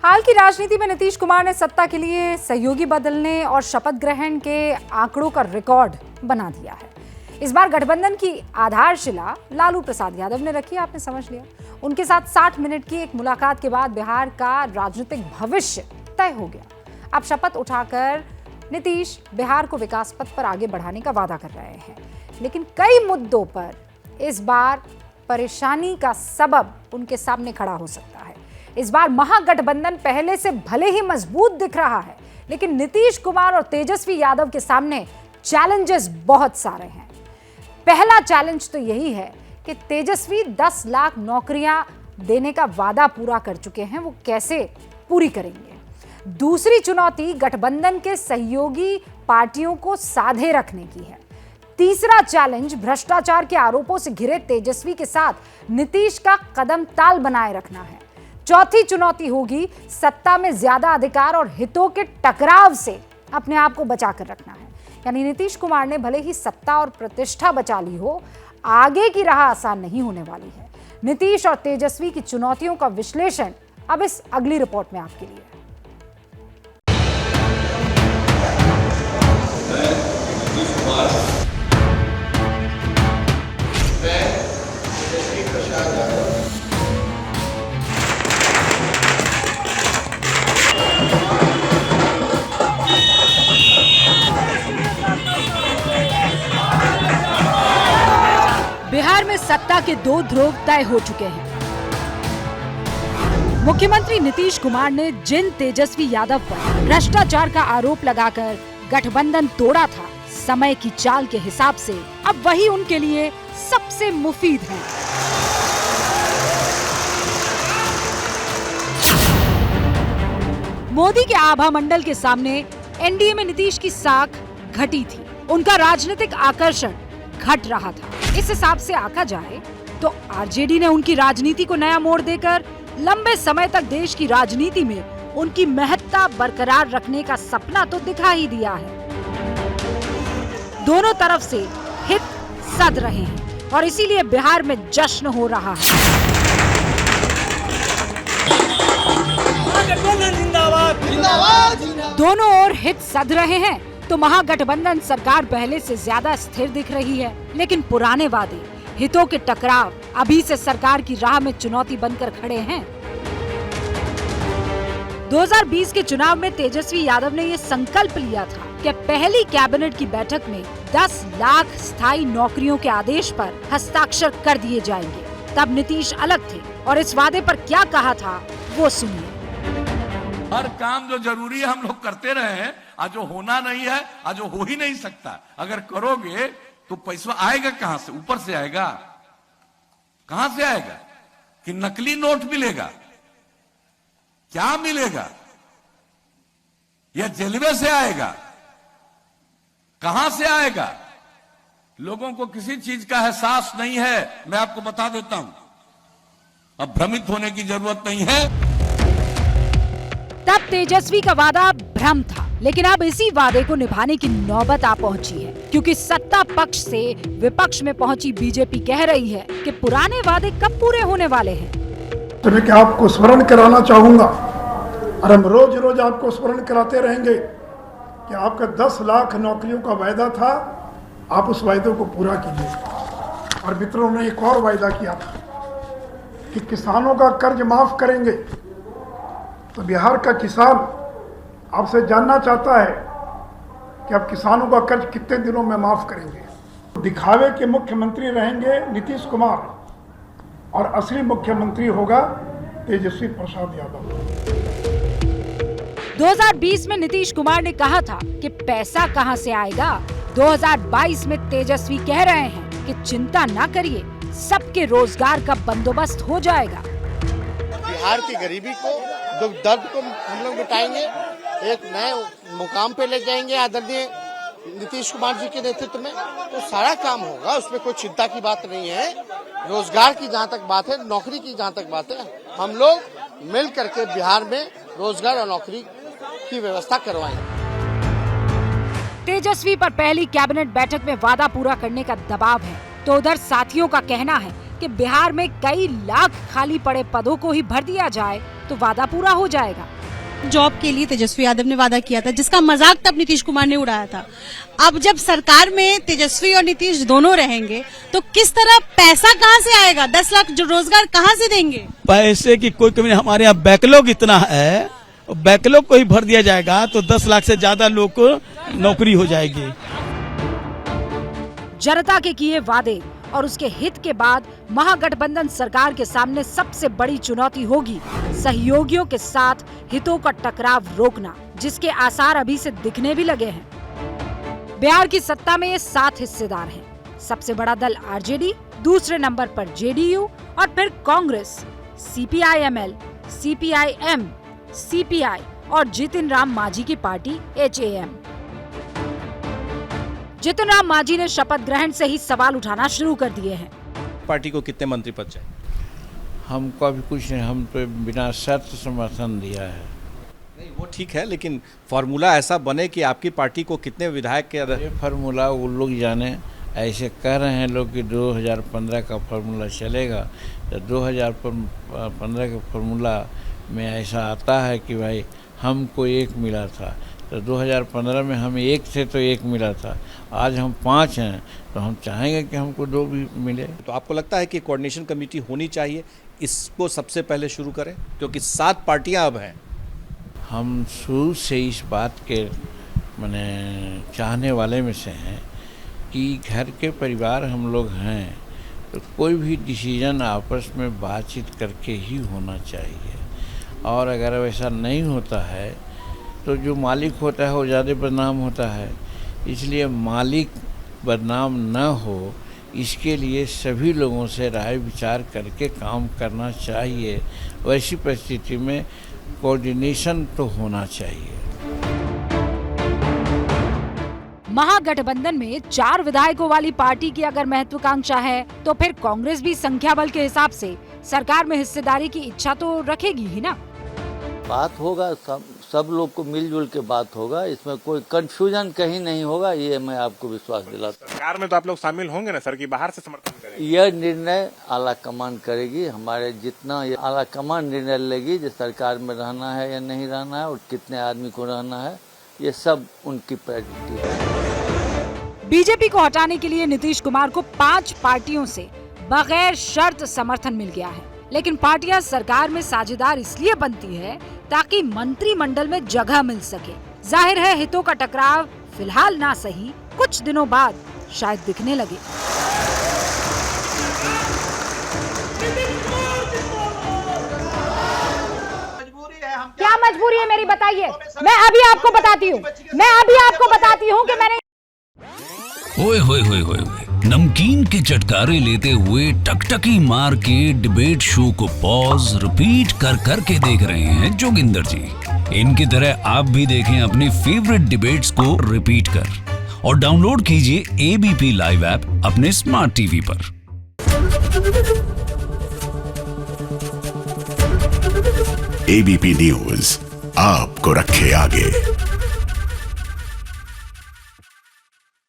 हाल की राजनीति में नीतीश कुमार ने सत्ता के लिए सहयोगी बदलने और शपथ ग्रहण के आंकड़ों का रिकॉर्ड बना दिया है। इस बार गठबंधन की आधारशिला लालू प्रसाद यादव ने रखी, आपने समझ लिया। उनके साथ 60 मिनट की एक मुलाकात के बाद बिहार का राजनीतिक भविष्य तय हो गया। अब शपथ उठाकर नीतीश बिहार को विकास पथ पर आगे बढ़ाने का वादा कर रहे हैं, लेकिन कई मुद्दों पर इस बार परेशानी का सबब उनके सामने खड़ा हो सकता है। इस बार महागठबंधन पहले से भले ही मजबूत दिख रहा है, लेकिन नीतीश कुमार और तेजस्वी यादव के सामने चैलेंजेस बहुत सारे हैं। पहला चैलेंज तो यही है कि तेजस्वी 10 लाख नौकरियां देने का वादा पूरा कर चुके हैं, वो कैसे पूरी करेंगे। दूसरी चुनौती गठबंधन के सहयोगी पार्टियों को साधे रखने की है। तीसरा चैलेंज भ्रष्टाचार के आरोपों से घिरे तेजस्वी के साथ नीतीश का कदम ताल बनाए रखना है। चौथी चुनौती होगी सत्ता में ज्यादा अधिकार और हितों के टकराव से अपने आप को बचाकर रखना है। यानी नीतीश कुमार ने भले ही सत्ता और प्रतिष्ठा बचा ली हो, आगे की राह आसान नहीं होने वाली है। नीतीश और तेजस्वी की चुनौतियों का विश्लेषण अब इस अगली रिपोर्ट में आपके लिए। बिहार में सत्ता के दो ध्रुव तय हो चुके हैं। मुख्यमंत्री नीतीश कुमार ने जिन तेजस्वी यादव पर भ्रष्टाचार का आरोप लगाकर गठबंधन तोड़ा था, समय की चाल के हिसाब से अब वही उनके लिए सबसे मुफीद है। मोदी के आभा मंडल के सामने एनडीए में नीतीश की साख घटी थी, उनका राजनीतिक आकर्षण घट रहा था। इस हिसाब से आका जाए तो आरजेडी ने उनकी राजनीति को नया मोड़ देकर लंबे समय तक देश की राजनीति में उनकी महत्ता बरकरार रखने का सपना तो दिखा ही दिया है। दोनों तरफ से हित सध रहे हैं और इसीलिए बिहार में जश्न हो रहा है। दोनों ओर हित सध रहे हैं तो महागठबंधन सरकार पहले से ज्यादा स्थिर दिख रही है, लेकिन पुराने वादे, हितों के टकराव अभी से सरकार की राह में चुनौती बनकर खड़े हैं। 2020 के चुनाव में तेजस्वी यादव ने ये संकल्प लिया था कि पहली कैबिनेट की बैठक में 10 लाख स्थायी नौकरियों के आदेश पर हस्ताक्षर कर दिए जाएंगे। तब नीतीश अलग थे और इस वादे पर क्या कहा था वो सुनिए। हर काम जो जरूरी है हम लोग करते रहे हैं, आज जो होना नहीं है, आज जो हो ही नहीं सकता। अगर करोगे तो पैसा आएगा कहां से? ऊपर से आएगा? कहां से आएगा? कि नकली नोट मिलेगा? क्या मिलेगा? या जलवे से आएगा? कहां से आएगा? लोगों को किसी चीज का एहसास नहीं है, मैं आपको बता देता हूं। अब भ्रमित होने की जरूरत नहीं है। तब तेजस्वी का वादा भ्रम था, लेकिन अब इसी वादे को निभाने की नौबत आ पहुंची है, क्योंकि सत्ता पक्ष से विपक्ष में पहुंची बीजेपी कह रही है कि पुराने वादे कब पूरे होने वाले हैं। तो मैं क्या आपको स्मरण कराना चाहूंगा, और हम रोज रोज आपको स्मरण कराते रहेंगे कि आपका 10 लाख नौकरियों का वायदा था, आप उस वायदे को पूरा कीजिए। और मित्रों ने एक और वायदा किया था कि किसानों का कर्ज माफ करेंगे। तो बिहार का किसान आपसे जानना चाहता है कि आप किसानों का कर्ज कितने दिनों में माफ करेंगे। दिखावे के मुख्यमंत्री रहेंगे नीतीश कुमार और असली मुख्यमंत्री होगा तेजस्वी प्रसाद यादव। 2020 में नीतीश कुमार ने कहा था कि पैसा कहां से आएगा। 2022 में तेजस्वी कह रहे हैं कि चिंता ना करिए, सबके रोजगार का बंदोबस्त हो जाएगा। बिहार की गरीबी को, दुख दर्द को हम लोग मिटाएंगे, एक नए मुकाम पे ले जाएंगे आदरणीय नीतीश कुमार जी के नेतृत्व में। तो सारा काम होगा, उसमें कोई चिंता की बात नहीं है। रोजगार की जहाँ तक बात है, नौकरी की जहाँ तक बात है, हम लोग मिल करके बिहार में रोजगार और नौकरी की व्यवस्था करवाएंगे। तेजस्वी पर पहली कैबिनेट बैठक में वादा पूरा करने का दबाव है, तो उधर साथियों का कहना है कि बिहार में कई लाख खाली पड़े पदों को ही भर दिया जाए तो वादा पूरा हो जाएगा। जॉब के लिए तेजस्वी यादव ने वादा किया था, जिसका मजाक तब नीतीश कुमार ने उड़ाया था। अब जब सरकार में तेजस्वी और नीतीश दोनों रहेंगे तो किस तरह पैसा कहां से आएगा? 10 लाख जो रोजगार कहां से देंगे? पैसे की कोई कमी नहीं। हमारे यहाँ बैकलॉग इतना है, बैकलॉग को ही भर दिया जाएगा तो 10 लाख से ज्यादा लोग को नौकरी हो जाएगी। जनता के किए वादे और उसके हित के बाद महागठबंधन सरकार के सामने सबसे बड़ी चुनौती होगी सहयोगियों के साथ हितों का टकराव रोकना, जिसके आसार अभी से दिखने भी लगे हैं। बिहार की सत्ता में ये 7 हिस्सेदार हैं। सबसे बड़ा दल आरजेडी, दूसरे नंबर पर जेडीयू और फिर कांग्रेस, सीपीआईएमएल, सीपीआईएम, सीपीआई और जितिन राम मांझी की पार्टी एचएएम। जितिन राम मांझी ने शपथ ग्रहण से ही सवाल उठाना शुरू कर दिए हैं। पार्टी को कितने मंत्री पद चाहिए? हमको अभी कुछ नहीं, हम तो बिना शर्त समर्थन दिया है। नहीं वो ठीक है, लेकिन फार्मूला ऐसा बने कि आपकी पार्टी को कितने विधायक के ये फार्मूला वो लोग जाने। ऐसे कह रहे हैं लोग कि 2015 का फार्मूला चलेगा, तो 2015 के फार्मूला में ऐसा आता है कि भाई हमको 1 मिला था, तो 2015 में हम 1 थे तो 1 मिला था, आज हम 5 हैं तो हम चाहेंगे कि हमको 2 भी मिले। तो आपको लगता है कि कोऑर्डिनेशन कमेटी होनी चाहिए, इसको सबसे पहले शुरू करें, क्योंकि 7 पार्टियां अब हैं। हम शुरू से इस बात के माने चाहने वाले में से हैं कि घर के परिवार हम लोग हैं, तो कोई भी डिसीजन आपस में बातचीत करके ही होना चाहिए। और अगर वैसा नहीं होता है तो जो मालिक होता है वो ज़्यादा बदनाम होता है। इसलिए मालिक बदनाम न हो, इसके लिए सभी लोगों से राय विचार करके काम करना चाहिए। वैसी परिस्थिति में कोऑर्डिनेशन तो होना चाहिए। महागठबंधन में 4 विधायकों वाली पार्टी की अगर महत्वाकांक्षा है तो फिर कांग्रेस भी संख्या बल के हिसाब से सरकार में हिस्सेदारी की इच्छा तो रखेगी ही ना। बात होगा, सब लोग को मिलजुल के बात होगा, इसमें कोई कंफ्यूजन कहीं नहीं होगा, ये मैं आपको विश्वास दिलाता हूं। सरकार में तो आप लोग शामिल होंगे ना सर, कि बाहर से समर्थन करेंगे? यह निर्णय आला कमान करेगी। हमारे जितना आला कमान निर्णय लेगी जो सरकार में रहना है या नहीं रहना है और कितने आदमी को रहना है, ये सब उनकी प्रायोरिटी है। बीजेपी को हटाने के लिए नीतीश कुमार को 5 पार्टियों से बगैर शर्त समर्थन मिल गया है, लेकिन पार्टियां सरकार में साझेदार इसलिए बनती है ताकि मंत्रिमंडल में जगह मिल सके। जाहिर है हितों का टकराव फिलहाल ना सही, कुछ दिनों बाद शायद दिखने लगे। क्या मजबूरी है मेरी, बताइए। मैं अभी आपको बताती हूँ कि मैंने ओए होए होए होए नमकीन के चटकारे लेते हुए टकटकी मार के डिबेट शो को पॉज रिपीट कर कर के देख रहे हैं जोगिंदर जी। इनकी तरह आप भी देखें अपनी फेवरेट डिबेट्स को रिपीट कर और डाउनलोड कीजिए एबीपी लाइव ऐप अपने स्मार्ट टीवी पर। एबीपी न्यूज आपको रखे आगे।